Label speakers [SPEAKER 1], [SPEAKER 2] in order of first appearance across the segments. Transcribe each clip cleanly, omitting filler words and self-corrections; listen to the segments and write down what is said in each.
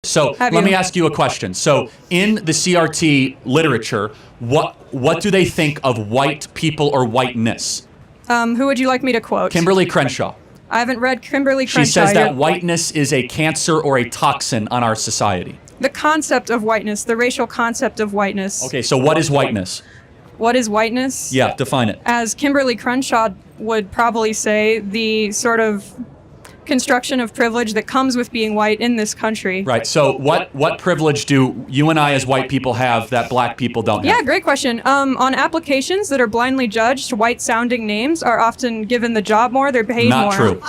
[SPEAKER 1] So let me ask you a question. So in the CRT literature, what do they think of white people or whiteness?
[SPEAKER 2] Who would you like me to quote?
[SPEAKER 1] Kimberly Crenshaw.
[SPEAKER 2] I haven't read Kimberly Crenshaw.
[SPEAKER 1] She says that whiteness is a cancer or a toxin on our society.
[SPEAKER 2] The concept of whiteness, the racial concept of whiteness.
[SPEAKER 1] Okay, so what is whiteness?
[SPEAKER 2] What is whiteness?
[SPEAKER 1] Yeah, define it.
[SPEAKER 2] As Kimberly Crenshaw would probably say, the sort of construction of privilege that comes with being white in this country.
[SPEAKER 1] Right. So what privilege do you and I as white people have that black people don't have?
[SPEAKER 2] Yeah, great question. On applications that are blindly judged, white-sounding names are often given the job more. They're paid more.
[SPEAKER 1] Not true.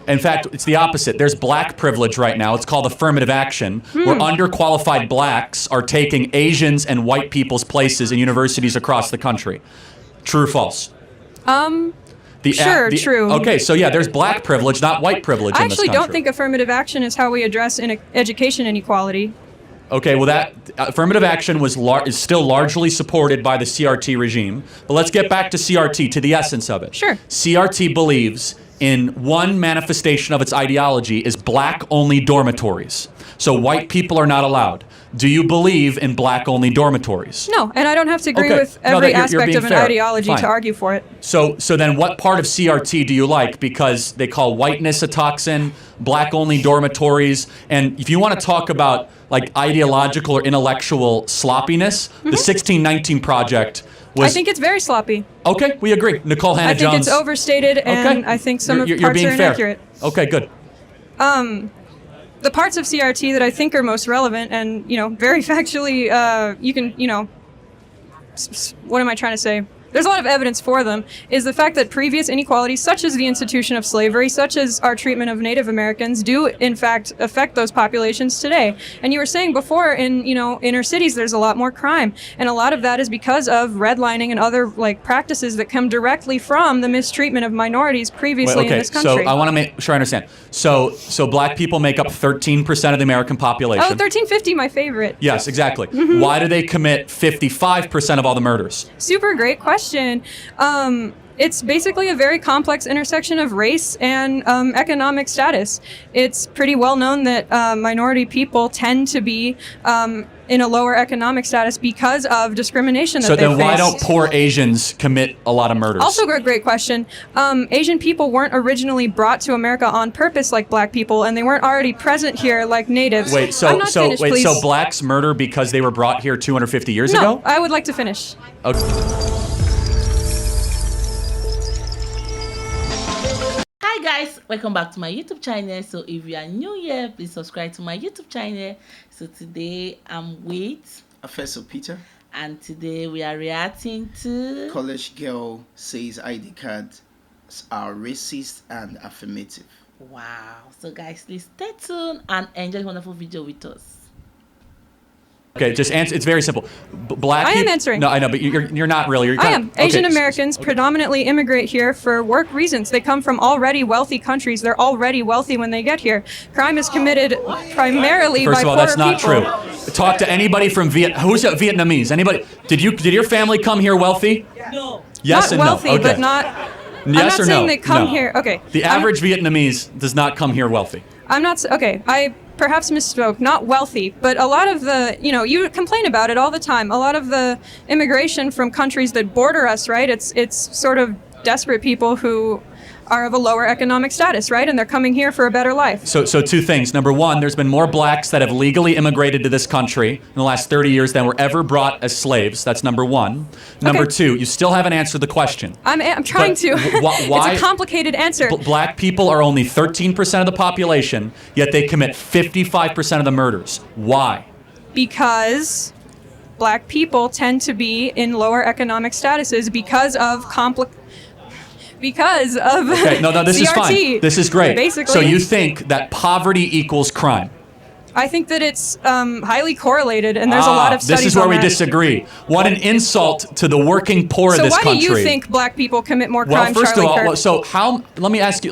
[SPEAKER 1] In fact, it's the opposite. There's black privilege right now. It's called affirmative action, where underqualified blacks are taking Asians and white people's places in universities across the country. True or false?
[SPEAKER 2] True.
[SPEAKER 1] Okay, so yeah, there's black privilege, not white privilege in this country.
[SPEAKER 2] I actually don't think affirmative action is how we address education inequality.
[SPEAKER 1] Okay, well, that affirmative action is still largely supported by the CRT regime. But let's get back to CRT, to the essence of it.
[SPEAKER 2] Sure.
[SPEAKER 1] CRT believes in one manifestation of its ideology is black-only dormitories. So white people are not allowed. Do you believe in black-only dormitories?
[SPEAKER 2] No, and I don't have to agree with every aspect of an ideology to argue for it.
[SPEAKER 1] So then what part of CRT do you like? Because they call whiteness a toxin, black-only dormitories, and if you want to talk about like ideological or intellectual sloppiness, the 1619 Project was...
[SPEAKER 2] I think it's very sloppy.
[SPEAKER 1] Okay, we agree. Nicole Hannah-Jones.
[SPEAKER 2] I think it's overstated, and I think some of the parts are inaccurate.
[SPEAKER 1] Okay, good.
[SPEAKER 2] The parts of CRT that I think are most relevant and, very factually, you can, what am I trying to say? There's a lot of evidence for them, is the fact that previous inequalities, such as the institution of slavery, such as our treatment of Native Americans, do in fact affect those populations today. And you were saying before, in inner cities, there's a lot more crime, and a lot of that is because of redlining and other practices that come directly from the mistreatment of minorities previously in this country.
[SPEAKER 1] So I want to make sure I understand. So black people make up 13% of the American population.
[SPEAKER 2] Oh, 1350, my favorite.
[SPEAKER 1] Yes, exactly. Why do they commit 55% of all the murders?
[SPEAKER 2] Super great question. It's basically a very complex intersection of race and economic status. It's pretty well known that minority people tend to be in a lower economic status because of discrimination that they face.
[SPEAKER 1] So then why don't poor Asians commit a lot of murders?
[SPEAKER 2] Also a great question. Asian people weren't originally brought to America on purpose like black people, and they weren't already present here like natives.
[SPEAKER 1] So blacks murder because they were brought here 250 years ago?
[SPEAKER 2] No, I would like to finish.
[SPEAKER 1] Okay.
[SPEAKER 3] Hi guys, welcome back to my YouTube channel. So if you are new here, please subscribe to my YouTube channel. So today I'm with
[SPEAKER 4] Professor Peter,
[SPEAKER 3] and today we are reacting to
[SPEAKER 4] college girl says ID cards are racist and affirmative.
[SPEAKER 3] Wow. So guys, please stay tuned and enjoy this wonderful video with us.
[SPEAKER 1] Okay, just answer. It's very simple.
[SPEAKER 2] I am answering.
[SPEAKER 1] No, I know, but you're not really.
[SPEAKER 2] I am. Asian Americans predominantly immigrate here for work reasons. They come from already wealthy countries. They're already wealthy when they get here. Crime is committed primarily by poor people.
[SPEAKER 1] First of all, that's not true. Talk to anybody from who's Vietnamese? Anybody? Did your family come here wealthy?
[SPEAKER 3] No.
[SPEAKER 1] Yes
[SPEAKER 2] not
[SPEAKER 1] and
[SPEAKER 2] wealthy,
[SPEAKER 1] no. Okay.
[SPEAKER 2] But not.
[SPEAKER 1] Yes
[SPEAKER 2] I'm not
[SPEAKER 1] or
[SPEAKER 2] saying
[SPEAKER 1] no?
[SPEAKER 2] they come
[SPEAKER 1] No.
[SPEAKER 2] here. Okay.
[SPEAKER 1] The average Vietnamese does not come here wealthy.
[SPEAKER 2] I'm not. Okay. I perhaps misspoke. Not wealthy, but a lot of the, you complain about it all the time. A lot of the immigration from countries that border us, right? It's sort of desperate people who are of a lower economic status, right? And they're coming here for a better life.
[SPEAKER 1] So two things. Number one, there's been more blacks that have legally immigrated to this country in the last 30 years than were ever brought as slaves. That's number one. Number two, you still haven't answered the question.
[SPEAKER 2] I'm trying to.
[SPEAKER 1] Why?
[SPEAKER 2] It's a complicated answer.
[SPEAKER 1] Black people are only 13% of the population, yet they commit 55% of the murders. Why?
[SPEAKER 2] Because black people tend to be in lower economic statuses because of
[SPEAKER 1] Okay, no, this
[SPEAKER 2] CRT,
[SPEAKER 1] is fine. This is great.
[SPEAKER 2] Basically.
[SPEAKER 1] So you think that poverty equals crime?
[SPEAKER 2] I think that it's highly correlated, and there's a lot of studies on
[SPEAKER 1] this is where we
[SPEAKER 2] that.
[SPEAKER 1] disagree. What an insult to the working poor of this country.
[SPEAKER 2] So why do you think black people commit more crime,
[SPEAKER 1] Well, first of all,
[SPEAKER 2] Kirk?
[SPEAKER 1] so let me ask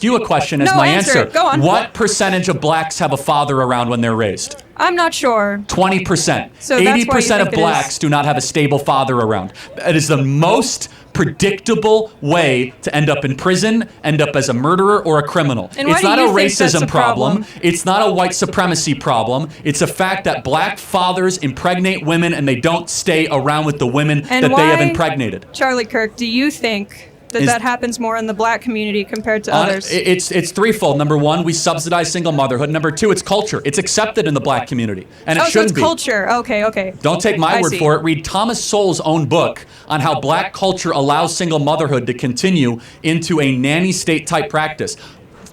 [SPEAKER 1] you a question as my answer.
[SPEAKER 2] Go on.
[SPEAKER 1] What percentage of blacks have a father around when they're raised?
[SPEAKER 2] I'm not sure.
[SPEAKER 1] 20%.
[SPEAKER 2] So that's why you
[SPEAKER 1] 80%
[SPEAKER 2] think
[SPEAKER 1] of
[SPEAKER 2] it is.
[SPEAKER 1] blacks do not have a stable father around. It is the most predictable way to end up in prison, end up as a murderer or a criminal.
[SPEAKER 2] And why
[SPEAKER 1] It's
[SPEAKER 2] do
[SPEAKER 1] not a
[SPEAKER 2] you think that's
[SPEAKER 1] racism
[SPEAKER 2] a problem?
[SPEAKER 1] It's not a white supremacy problem. It's a fact that black fathers impregnate women and they don't stay around with the women
[SPEAKER 2] And
[SPEAKER 1] that they have
[SPEAKER 2] why-
[SPEAKER 1] impregnated.
[SPEAKER 2] Charlie Kirk, do you think that
[SPEAKER 1] Is-
[SPEAKER 2] that happens more in the black community compared to others?
[SPEAKER 1] It's threefold. Number one, we subsidize single motherhood. Number two, it's culture. It's accepted in the black community, and it
[SPEAKER 2] so
[SPEAKER 1] shouldn't
[SPEAKER 2] it's
[SPEAKER 1] be.
[SPEAKER 2] culture. Okay.
[SPEAKER 1] Don't take my
[SPEAKER 2] I
[SPEAKER 1] word
[SPEAKER 2] see.
[SPEAKER 1] for it. Read Thomas Sowell's own book on how black culture allows single motherhood to continue into a nanny state type practice.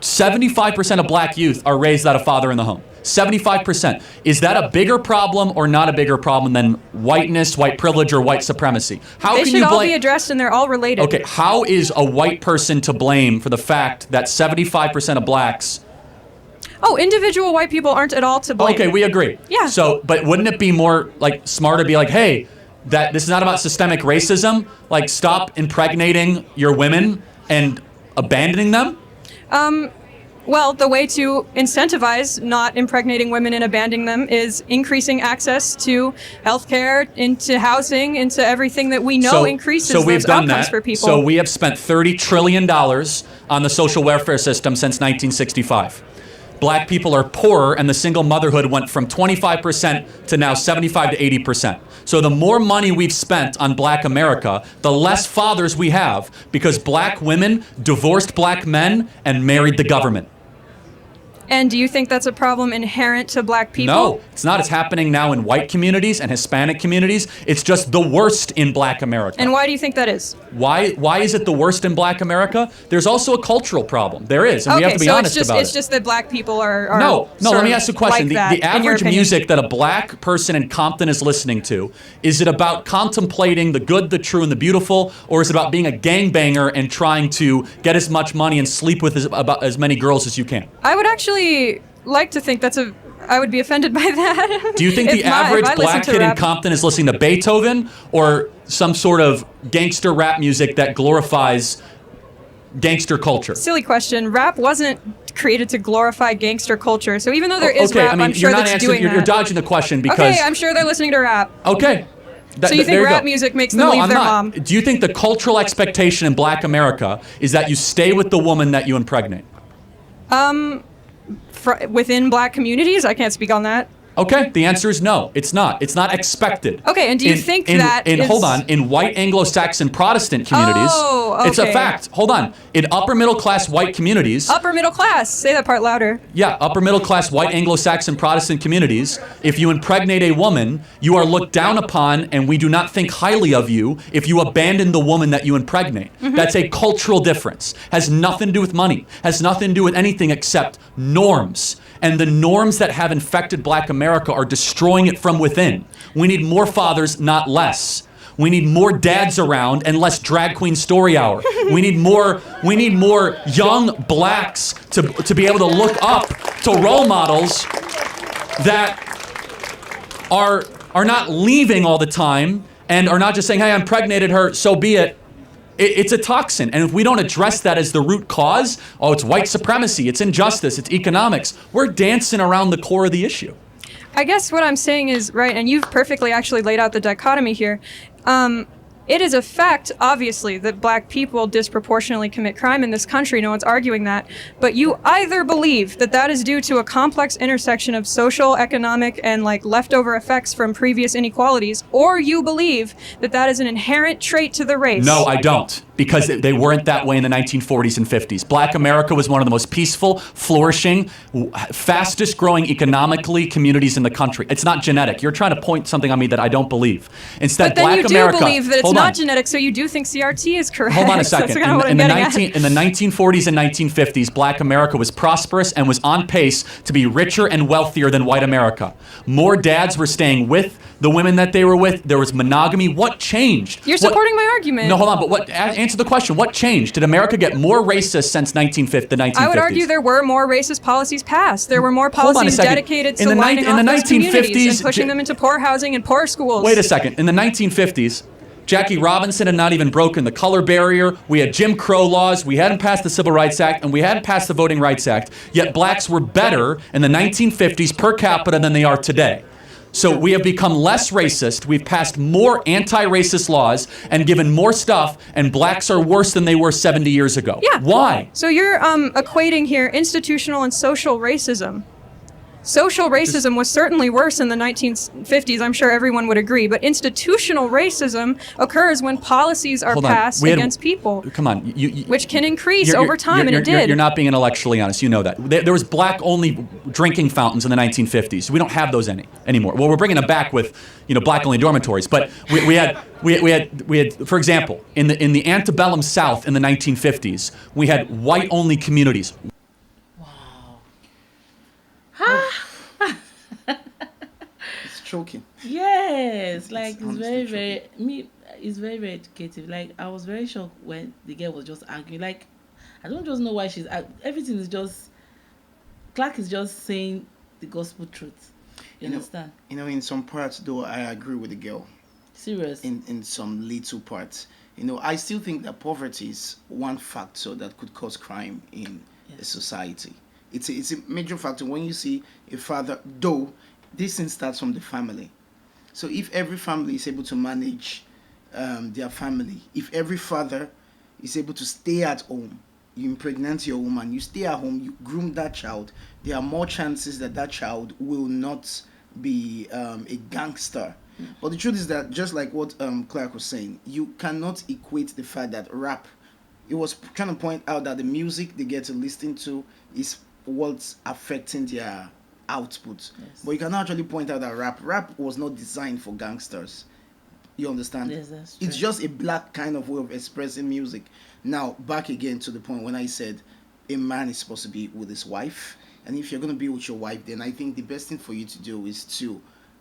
[SPEAKER 1] 75% of black youth are raised without a father in the home. 75%. Is that a bigger problem or not a bigger problem than whiteness, white privilege, or white supremacy? How
[SPEAKER 2] They
[SPEAKER 1] can
[SPEAKER 2] should
[SPEAKER 1] you
[SPEAKER 2] all
[SPEAKER 1] blame?
[SPEAKER 2] be addressed, and they're all related.
[SPEAKER 1] Okay, how is a white person to blame for the fact that 75% of blacks?
[SPEAKER 2] Oh, individual white people aren't at all to blame.
[SPEAKER 1] Okay, we agree.
[SPEAKER 2] Yeah.
[SPEAKER 1] So, but wouldn't it be more like smarter to be like, hey, that this is not about systemic racism. Like, stop impregnating your women and abandoning them.
[SPEAKER 2] Well, the way to incentivize not impregnating women and abandoning them is increasing access to healthcare, into housing, into everything that we know increases those outcomes for people.
[SPEAKER 1] So we have spent $30 trillion on the social welfare system since 1965. Black people are poorer, and the single motherhood went from 25% to now 75 to 80%. So the more money we've spent on black America, the less fathers we have, because black women divorced black men and married the government.
[SPEAKER 2] And do you think that's a problem inherent to black people?
[SPEAKER 1] No, it's not. It's happening now in white communities and Hispanic communities. It's just the worst in black America.
[SPEAKER 2] And why do you think that is?
[SPEAKER 1] Why is it the worst in black America? There's also a cultural problem. There is, and we have to be honest about it.
[SPEAKER 2] It's just that black people are
[SPEAKER 1] No,
[SPEAKER 2] sort
[SPEAKER 1] let me
[SPEAKER 2] of
[SPEAKER 1] ask you a question.
[SPEAKER 2] like that,
[SPEAKER 1] The
[SPEAKER 2] in your
[SPEAKER 1] average
[SPEAKER 2] opinion.
[SPEAKER 1] music that a black person in Compton is listening to, is it about contemplating the good, the true, and the beautiful, or is it about being a gangbanger and trying to get as much money and sleep with about as many girls as you can?
[SPEAKER 2] I would actually like to think I would be offended by that.
[SPEAKER 1] Do you think the average black kid in Compton is listening to Beethoven or some sort of gangster rap music that glorifies gangster culture?
[SPEAKER 2] Silly question. Rap wasn't created to glorify gangster culture. So even though there is
[SPEAKER 1] Okay,
[SPEAKER 2] rap,
[SPEAKER 1] I mean,
[SPEAKER 2] I'm sure
[SPEAKER 1] you're not
[SPEAKER 2] that's
[SPEAKER 1] answering.
[SPEAKER 2] doing
[SPEAKER 1] You're
[SPEAKER 2] that.
[SPEAKER 1] dodging the question because.
[SPEAKER 2] Okay, I'm sure they're listening to rap.
[SPEAKER 1] Okay.
[SPEAKER 2] So you think
[SPEAKER 1] there
[SPEAKER 2] rap
[SPEAKER 1] go.
[SPEAKER 2] music makes them
[SPEAKER 1] no,
[SPEAKER 2] leave
[SPEAKER 1] I'm
[SPEAKER 2] their
[SPEAKER 1] not.
[SPEAKER 2] mom?
[SPEAKER 1] Do you think the cultural expectation in black America is that you stay with the woman that you impregnate?
[SPEAKER 2] Within black communities? I can't speak on that.
[SPEAKER 1] Okay, the answer is no. It's not. It's not expected.
[SPEAKER 2] Okay, and do you think that is...
[SPEAKER 1] Hold on. In white Anglo-Saxon Protestant communities,
[SPEAKER 2] Oh,
[SPEAKER 1] it's a
[SPEAKER 2] okay.
[SPEAKER 1] fact. Hold on. In upper middle class white communities,
[SPEAKER 2] Upper middle class. Say that part louder.
[SPEAKER 1] yeah, upper middle class white Anglo-Saxon Protestant communities, if you impregnate a woman, you are looked down upon, and we do not think highly of you if you abandon the woman that you impregnate.
[SPEAKER 2] Mm-hmm.
[SPEAKER 1] That's a cultural difference. Has nothing to do with money. Has nothing to do with anything except norms. And the norms that have infected black America are destroying it from within. We need more fathers, not less. We need more dads around and less drag queen story hour. We need more young blacks to be able to look up to role models that are not leaving all the time and are not just saying, hey, I impregnated her, so be it. It's a toxin, and if we don't address that as the root cause, it's white supremacy, it's injustice, it's economics, we're dancing around the core of the issue.
[SPEAKER 2] I guess what I'm saying is, right, and you've perfectly actually laid out the dichotomy here. It is a fact, obviously, that black people disproportionately commit crime in this country. No one's arguing that. But you either believe that that is due to a complex intersection of social, economic, and leftover effects from previous inequalities, or you believe that that is an inherent trait to the race.
[SPEAKER 1] No, I don't, because they weren't that way in the 1940s and 50s. Black America was one of the most peaceful, flourishing, fastest growing economically communities in the country. It's not genetic. You're trying to point something on me that I don't believe. Instead,
[SPEAKER 2] But then
[SPEAKER 1] Black
[SPEAKER 2] you do
[SPEAKER 1] America,
[SPEAKER 2] believe that it's
[SPEAKER 1] hold
[SPEAKER 2] not
[SPEAKER 1] on.
[SPEAKER 2] genetic, so you do think CRT is correct.
[SPEAKER 1] Hold on a
[SPEAKER 2] That's
[SPEAKER 1] second.
[SPEAKER 2] kinda what I'm
[SPEAKER 1] In the
[SPEAKER 2] getting at.
[SPEAKER 1] 1940s and 1950s, Black America was prosperous and was on pace to be richer and wealthier than white America. More dads were staying with the women that they were with. There was monogamy. What changed?
[SPEAKER 2] You're supporting my argument.
[SPEAKER 1] No, hold on. But answer the question. What changed? Did America get more racist since the 1950s?
[SPEAKER 2] I would argue there were more racist policies passed. There were more
[SPEAKER 1] Hold on a
[SPEAKER 2] policies
[SPEAKER 1] second.
[SPEAKER 2] dedicated
[SPEAKER 1] In
[SPEAKER 2] to
[SPEAKER 1] the
[SPEAKER 2] lining
[SPEAKER 1] in the
[SPEAKER 2] off those communities
[SPEAKER 1] 1950s,
[SPEAKER 2] and pushing them into poor housing and poor schools.
[SPEAKER 1] Wait a second. In the 1950s, Jackie Robinson had not even broken the color barrier. We had Jim Crow laws. We hadn't passed the Civil Rights Act, and we hadn't passed the Voting Rights Act. Yet blacks were better in the 1950s per capita than they are today. So we have become less racist. We've passed more anti-racist laws and given more stuff, and blacks are worse than they were 70 years ago.
[SPEAKER 2] Yeah.
[SPEAKER 1] Why?
[SPEAKER 2] So you're equating here institutional and social racism. Social racism was certainly worse in the 1950s, I'm sure everyone would agree, but institutional racism occurs when policies are passed against people.
[SPEAKER 1] Come on.
[SPEAKER 2] Which can increase over time, and it did.
[SPEAKER 1] You're not being intellectually honest. You know that. There was black-only drinking fountains in the 1950s. We don't have those anymore. Well, we're bringing them back with, black-only dormitories. But we had, for example, in the antebellum South in the 1950s, we had white-only communities.
[SPEAKER 4] It's choking.
[SPEAKER 3] Yes, like it's very, very educative. Like I was very shocked when the girl was just arguing. Like I don't just know why everything is just, Clark is just saying the gospel truth. You understand?
[SPEAKER 4] In some parts though, I agree with the girl.
[SPEAKER 3] Serious.
[SPEAKER 4] In some little parts. I still think that poverty is one factor that could cause crime in a society. It's a major factor when you see a father, though this thing starts from the family. So if every family is able to manage their family, if every father is able to stay at home, you impregnate your woman, you stay at home, you groom that child, there are more chances that child will not be a gangster. But the truth is that, just like what Clark was saying, you cannot equate the fact that rap, it was trying to point out that the music they get to listen to is what's affecting their output. Yes. But you can actually point out that rap was not designed for gangsters. You understand?
[SPEAKER 3] Yes, that's true.
[SPEAKER 4] It's just a black kind of way of expressing music. Now, back again to the point when I said a man is supposed to be with his wife. And if you're going to be with your wife, then I think the best thing for you to do is to,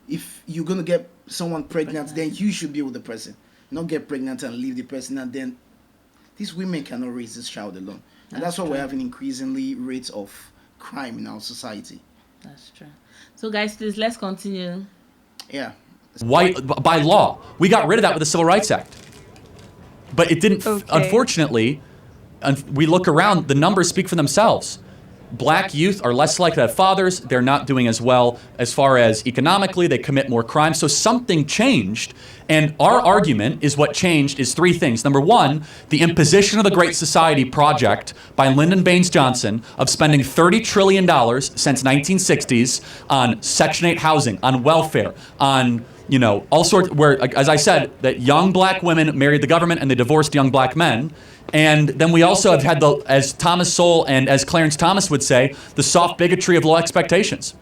[SPEAKER 4] if you're going to get someone pregnant, then you should be with the person. Not get pregnant and leave the person, and then these women cannot raise this child alone. And that's why we're having increasingly rates of crime in our society.
[SPEAKER 3] That's true. So guys, please, let's continue.
[SPEAKER 4] Yeah.
[SPEAKER 1] White, by law. We got rid of that with the Civil Rights Act. But it didn't, unfortunately, we look around, the numbers speak for themselves. Black youth are less likely to have fathers. They're not doing as well as far as economically. They commit more crime. So something changed. And our argument is what changed is three things. Number one, the imposition of the Great Society Project by Lyndon Baines Johnson of spending $30 trillion since 1960s on Section 8 housing, on welfare, on all sorts, where, as I said, that young black women married the government and they divorced young black men. And then we also have had, as Thomas Sowell and as Clarence Thomas would say, the soft bigotry of low expectations.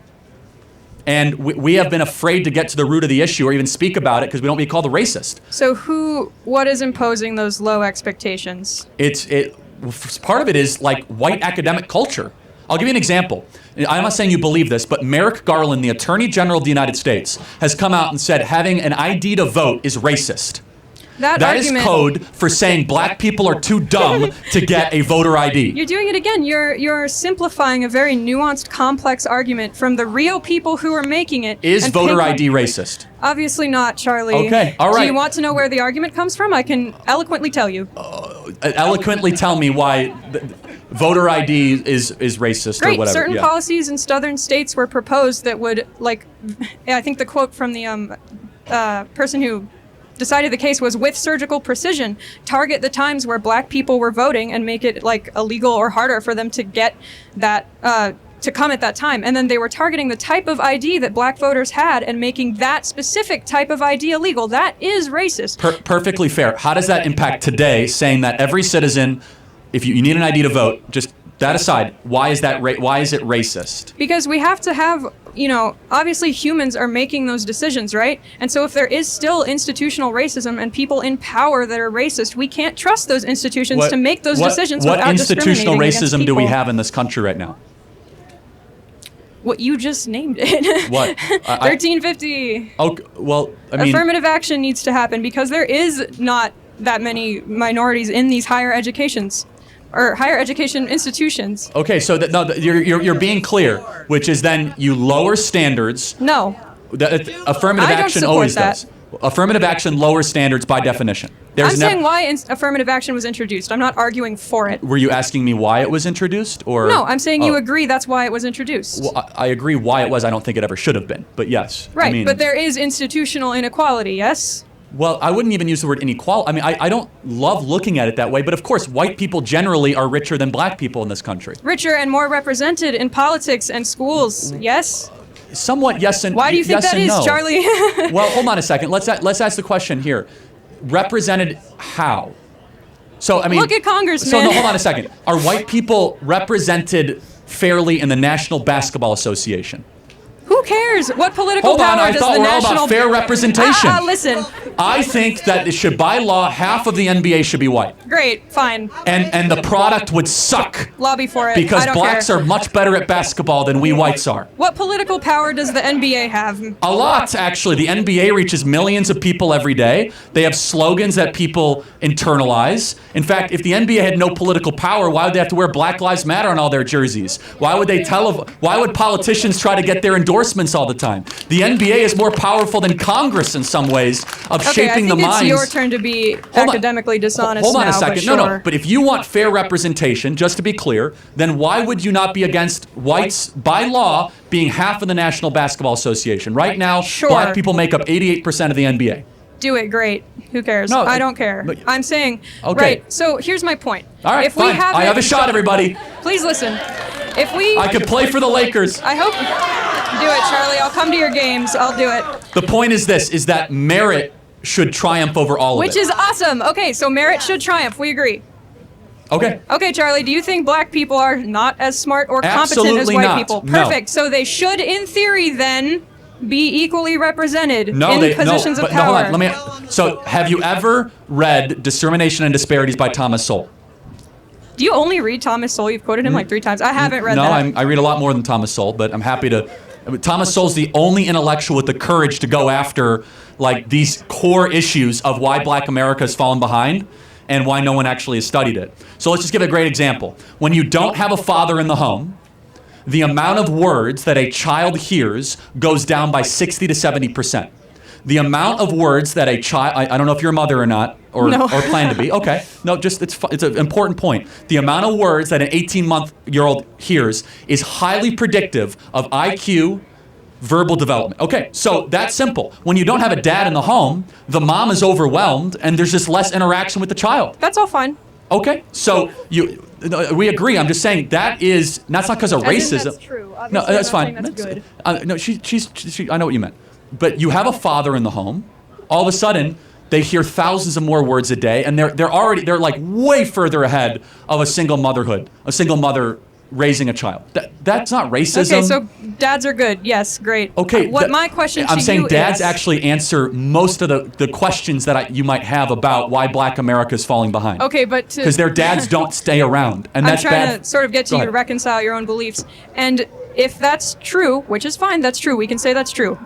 [SPEAKER 1] And we have been afraid to get to the root of the issue or even speak about it because we don't want to be called a racist.
[SPEAKER 2] So what is imposing those low expectations?
[SPEAKER 1] Part of it is like white academic culture. I'll give you an example. I'm not saying you believe this, but Merrick Garland, the Attorney General of the United States, has come out and said having an ID to vote is racist. That is code for saying black people are too dumb to get a voter ID.
[SPEAKER 2] You're doing it again. You're simplifying a very nuanced, complex argument from the real people who are making it.
[SPEAKER 1] Is voter ID racist?
[SPEAKER 2] Obviously not, Charlie.
[SPEAKER 1] Okay, all right.
[SPEAKER 2] Do you want to know where the argument comes from? I can eloquently tell you.
[SPEAKER 1] Eloquently tell me why voter ID is racist or whatever.
[SPEAKER 2] Certain policies in southern states were proposed that would, I think the quote from the person who decided the case was, with surgical precision, target the times where black people were voting and make it illegal or harder for them to get that to come at that time. And then they were targeting the type of ID that black voters had and making that specific type of ID illegal. That is racist.
[SPEAKER 1] Perfectly fair. How does that impact today, saying that every citizen, if you need an ID to vote, just that aside, why is it racist?
[SPEAKER 2] Because we have to have, obviously humans are making those decisions, right? And so if there is still institutional racism and people in power that are racist, we can't trust those institutions to make those decisions without discriminating against people.
[SPEAKER 1] What institutional racism do we have in this country right now?
[SPEAKER 2] What you just named it.
[SPEAKER 1] What?
[SPEAKER 2] 1350.
[SPEAKER 1] Okay, well, I mean,
[SPEAKER 2] affirmative action needs to happen because there is not that many minorities in these higher educations. Or higher education institutions.
[SPEAKER 1] Okay, so you're being clear, which is then you lower standards.
[SPEAKER 2] No.
[SPEAKER 1] Affirmative action always does. Affirmative action lowers standards by definition.
[SPEAKER 2] I'm saying why affirmative action was introduced. I'm not arguing for it.
[SPEAKER 1] Were you asking me why it was introduced, or?
[SPEAKER 2] No, I'm saying you agree that's why it was introduced.
[SPEAKER 1] Well, I agree why it was. I don't think it ever should have been, but yes.
[SPEAKER 2] Right,
[SPEAKER 1] I mean,
[SPEAKER 2] but there is institutional inequality, yes?
[SPEAKER 1] Well, I wouldn't even use the word inequality. I mean, I don't love looking at it that way, but of course, white people generally are richer than black people in this country.
[SPEAKER 2] Richer and more represented in politics and schools, yes?
[SPEAKER 1] Somewhat yes and no.
[SPEAKER 2] Why do you think that is, Charlie?
[SPEAKER 1] Well, hold on a second. Let's ask the question here. Represented how? So, I mean...
[SPEAKER 2] Look at Congressman.
[SPEAKER 1] So, no, hold on a second. Are white people represented fairly in the National Basketball Association?
[SPEAKER 2] Who cares? What political
[SPEAKER 1] Hold on,
[SPEAKER 2] power
[SPEAKER 1] I
[SPEAKER 2] does
[SPEAKER 1] thought
[SPEAKER 2] the
[SPEAKER 1] we're all
[SPEAKER 2] national...
[SPEAKER 1] about fair representation.
[SPEAKER 2] Listen.
[SPEAKER 1] I think that it should, by law, half of the NBA should be white.
[SPEAKER 2] Great, fine.
[SPEAKER 1] And the product would suck.
[SPEAKER 2] Lobby for it.
[SPEAKER 1] Because
[SPEAKER 2] I don't
[SPEAKER 1] blacks
[SPEAKER 2] care.
[SPEAKER 1] are much better at basketball than we whites are.
[SPEAKER 2] What political power does the NBA have?
[SPEAKER 1] A lot, actually. The NBA reaches millions of people every day. They have slogans that people internalize. In fact, if the NBA had no political power, why would they have to wear Black Lives Matter on all their jerseys? Why would politicians try to get their endorsements all the time? The NBA is more powerful than Congress in some ways of shaping the minds.
[SPEAKER 2] I think it's your turn to be academically dishonest.
[SPEAKER 1] Hold on
[SPEAKER 2] now,
[SPEAKER 1] a second.
[SPEAKER 2] but sure.
[SPEAKER 1] No. But if you want fair representation, just to be clear, then why would you not be against whites, by law, being half of the National Basketball Association? Right now,
[SPEAKER 2] Sure.
[SPEAKER 1] black people make up 88% of the NBA.
[SPEAKER 2] Do it, great. Who cares?
[SPEAKER 1] No,
[SPEAKER 2] I don't care.
[SPEAKER 1] but-
[SPEAKER 2] I'm saying,
[SPEAKER 1] Okay.
[SPEAKER 2] right, so here's my point.
[SPEAKER 1] All right,
[SPEAKER 2] if
[SPEAKER 1] fine.
[SPEAKER 2] We have
[SPEAKER 1] I have a shot, everybody.
[SPEAKER 2] Please listen. If we...
[SPEAKER 1] I could play for the Lakers.
[SPEAKER 2] I hope... Do it, Charlie. I'll come to your games. I'll do it.
[SPEAKER 1] The point is this, is that merit should triumph over all of it.
[SPEAKER 2] Which is awesome. Okay, so merit should triumph. We agree.
[SPEAKER 1] Okay.
[SPEAKER 2] Okay, Charlie, do you think black people are not as smart or competent
[SPEAKER 1] Absolutely
[SPEAKER 2] as white
[SPEAKER 1] not.
[SPEAKER 2] people?
[SPEAKER 1] No.
[SPEAKER 2] Perfect. So they should, in theory, then, be equally represented in positions of
[SPEAKER 1] but
[SPEAKER 2] power.
[SPEAKER 1] No, hold on. So, have you ever read Discrimination and Disparities by Thomas Sowell?
[SPEAKER 2] Do you only read Thomas Sowell? You've quoted him like 3 times. I haven't read
[SPEAKER 1] No,
[SPEAKER 2] that.
[SPEAKER 1] I read a lot more than Thomas Sowell, but I'm happy to. Thomas Sowell's the only intellectual with the courage to go after like these core issues of why Black America has fallen behind and why no one actually has studied it. So let's just give a great example. When you don't have a father in the home, the amount of words that a child hears goes down by 60 to 70%. The amount of words that a child, I don't know if you're a mother or not, or plan to be. Okay. No, just it's an important point. The amount of words that an 18-month-old hears is highly predictive of IQ, verbal development. Okay, so that's simple. When you don't have a dad in the home, the mom is overwhelmed and there's just less interaction with the child.
[SPEAKER 2] That's all fine.
[SPEAKER 1] Okay, so we agree. I'm just saying that's not because of racism.
[SPEAKER 2] That's true.
[SPEAKER 1] No, that's fine.
[SPEAKER 2] That's good.
[SPEAKER 1] No, she, I know what you meant. But you have a father in the home. All of a sudden, they hear thousands of more words a day, and they're like way further ahead of a single mother raising a child. That's not racism.
[SPEAKER 2] Okay, so dads are good. Yes, great.
[SPEAKER 1] Okay.
[SPEAKER 2] My question to
[SPEAKER 1] I'm saying
[SPEAKER 2] you
[SPEAKER 1] dads
[SPEAKER 2] is,
[SPEAKER 1] actually answer most of the questions that you might have about why Black America is falling behind.
[SPEAKER 2] Okay, but
[SPEAKER 1] because their dads don't stay around, and that's
[SPEAKER 2] I'm trying
[SPEAKER 1] bad.
[SPEAKER 2] to sort of get you to reconcile your own beliefs. And if that's true, which is fine, that's true. We can say that's true.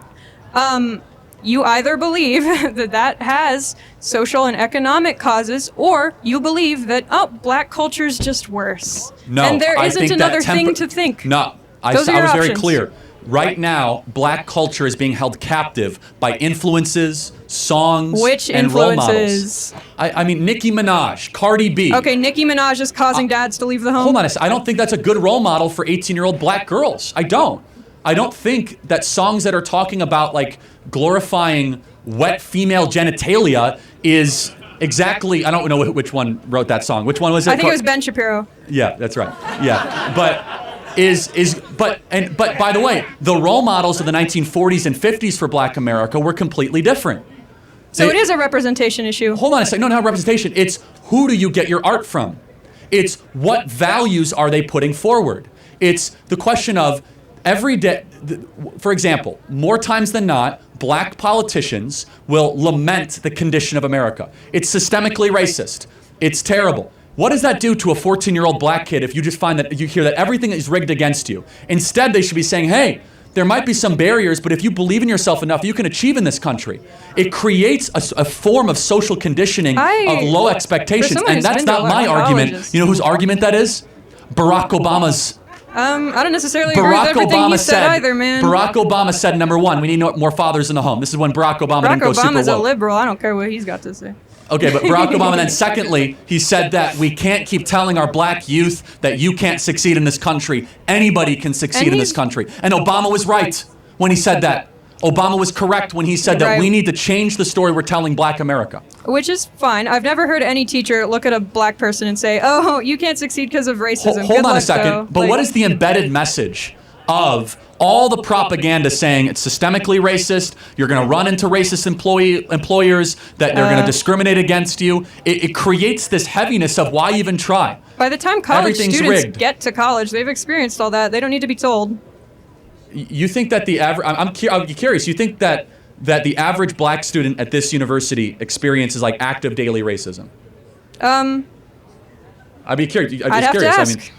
[SPEAKER 2] You either believe that has social and economic causes, or you believe that, black culture is just worse.
[SPEAKER 1] No,
[SPEAKER 2] and there
[SPEAKER 1] I
[SPEAKER 2] isn't
[SPEAKER 1] think
[SPEAKER 2] another
[SPEAKER 1] that
[SPEAKER 2] thing to think.
[SPEAKER 1] No, I
[SPEAKER 2] Those
[SPEAKER 1] was
[SPEAKER 2] are your
[SPEAKER 1] very
[SPEAKER 2] options.
[SPEAKER 1] clear. Right now, Black culture is being held captive by influences, songs,
[SPEAKER 2] Which
[SPEAKER 1] and role models.
[SPEAKER 2] influences?
[SPEAKER 1] I mean, Nicki Minaj, Cardi B.
[SPEAKER 2] Okay, Nicki Minaj is causing dads to leave the home.
[SPEAKER 1] Hold on a second. I don't think that's a good role model for 18-year-old Black girls. I don't think that songs that are talking about like glorifying wet female genitalia is exactly. I don't know which one wrote that song. Which one was it?
[SPEAKER 2] I think it was Ben Shapiro.
[SPEAKER 1] Yeah, that's right. Yeah, but by the way, the role models of the 1940s and 50s for Black America were completely different.
[SPEAKER 2] So it is a representation issue.
[SPEAKER 1] Hold on a second. No, not representation. It's who do you get your art from? It's what values are they putting forward? It's the question of every day. For example, more times than not, Black politicians will lament the condition of America. It's systemically racist. It's terrible. What does that do to a 14-year-old Black kid if you just find that you hear that everything is rigged against you? Instead, they should be saying, hey, there might be some barriers, but if you believe in yourself enough, you can achieve in this country. It creates a form of social conditioning of low expectations, and that's not my argument. You know whose argument that is? Barack Obama's
[SPEAKER 2] I don't necessarily agree with everything he said either, man.
[SPEAKER 1] Barack Obama said, number one, we need more fathers in the home. This is when Barack Obama didn't go super woke.
[SPEAKER 2] Obama's a liberal. I don't care what he's got to say.
[SPEAKER 1] Okay, but Barack Obama then secondly, he said that we can't keep telling our black youth that you can't succeed in this country. Anybody can succeed in this country. And Obama was right when he said that. Obama was correct when he said that we need to change the story we're telling black America.
[SPEAKER 2] Which is fine. I've never heard any teacher look at a black person and say, oh, you can't succeed because of racism.
[SPEAKER 1] Hold on a second. But what is the embedded message of all the propaganda saying it's systemically racist, you're going to run into racist employers, that they're going to discriminate against you? It creates this heaviness of why even try?
[SPEAKER 2] By the time college students get to college, they've experienced all that. They don't need to be told.
[SPEAKER 1] You think that the average, I'm curious, you think that the average black student at this university experiences like active daily racism? I'd be curious.
[SPEAKER 2] I'd have to ask.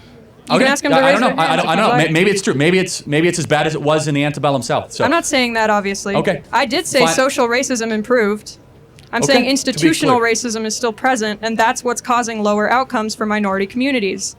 [SPEAKER 2] You can ask him to raise their hand.
[SPEAKER 1] I don't know. Maybe it's true. Maybe it's as bad as it was in the antebellum South. So.
[SPEAKER 2] I'm not saying that, obviously.
[SPEAKER 1] Okay.
[SPEAKER 2] I did say social racism improved. I'm saying institutional racism is still present, and that's what's causing lower outcomes for minority communities.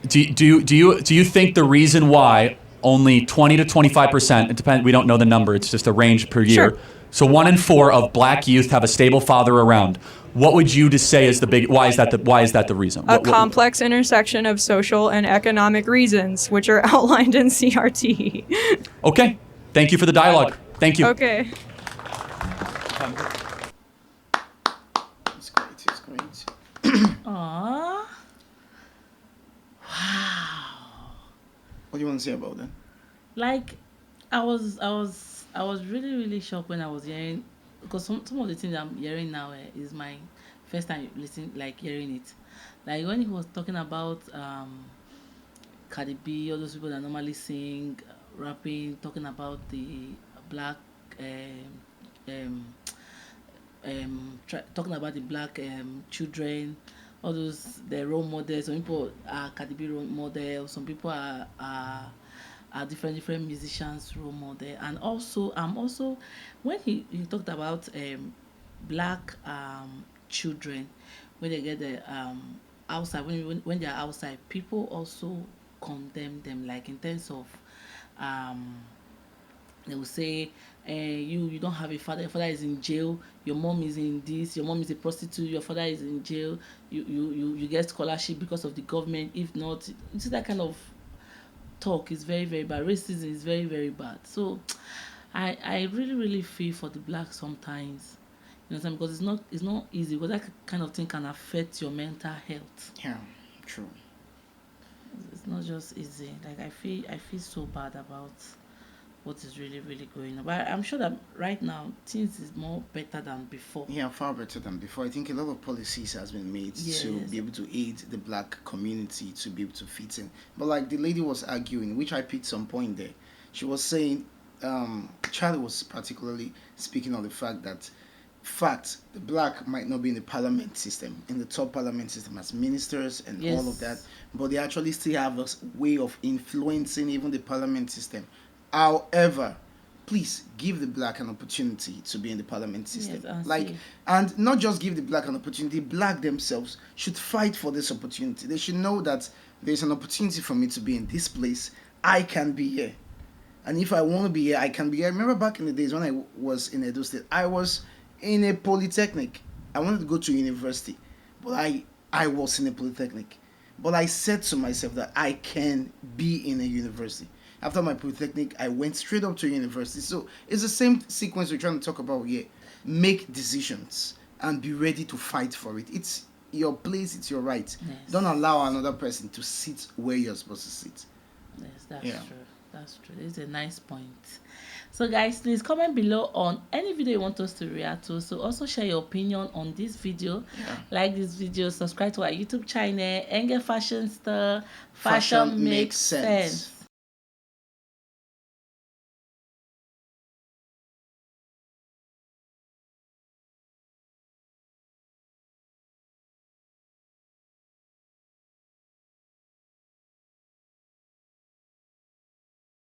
[SPEAKER 1] Do you think the reason why only 20 to 25%, it depends, we don't know the number, it's just a range per year.
[SPEAKER 2] Sure.
[SPEAKER 1] So 1 in 4 of black youth have a stable father around. What would you just say is why is that the reason?
[SPEAKER 2] A complex intersection of social and economic reasons, which are outlined in CRT.
[SPEAKER 1] Okay. Thank you for the dialogue. Thank you.
[SPEAKER 2] Okay.
[SPEAKER 4] It's great.
[SPEAKER 3] Aww.
[SPEAKER 4] What do you want to say about that?
[SPEAKER 3] Like, I was really, really shocked when I was hearing, because some of the things I'm hearing now is my first time hearing it. Like when he was talking about Cardi B, all those people that normally sing, rapping, talking about the black, talking about the black children. All those the role models. Some people are Cardi B role model. Some people are different musicians role model. And also when he talked about black children when they get the outside when they are outside, people also condemn them, like in terms of they will say, you don't have a father, your father is in jail, your mom is in this, your mom is a prostitute, your father is in jail, you get scholarship because of the government. If not, you see that kind of talk is very, very bad. Racism is very, very bad. So I really, really feel for the blacks sometimes. You know, because it's not easy, because that kind of thing can affect your mental health.
[SPEAKER 4] Yeah, true.
[SPEAKER 3] It's not just easy. Like I feel so bad about what is really, really going on. But I'm sure that right now things is more better than before.
[SPEAKER 4] Yeah, far better than before. I think a lot of policies has been made to be able to aid the black community to be able to fit in. But like the lady was arguing, which I picked some point there, she was saying, Charlie was particularly speaking on the fact that the black might not be in the parliament system, in the top parliament system as ministers and all of that, but they actually still have a way of influencing even the parliament system. However, please give the black an opportunity to be in the parliament system. And not just give the black an opportunity, black themselves should fight for this opportunity. They should know that there's an opportunity for me to be in this place. I can be here. And if I want to be here, I can be here. I remember back in the days when I was in Edo State, I was in a polytechnic. I wanted to go to university, but I was in a polytechnic. But I said to myself that I can be in a university. After my polytechnic, I went straight up to university. So it's the same sequence we're trying to talk about here. Make decisions and be ready to fight for it. It's your place, it's your right. Yes. Don't allow another person to sit where you're supposed to sit.
[SPEAKER 3] Yes, that's true. That's true. It's a nice point. So guys, please comment below on any video you want us to react to. So also share your opinion on this video. Like this video, subscribe to our YouTube channel, Ngal Fashion Store. Fashion makes sense.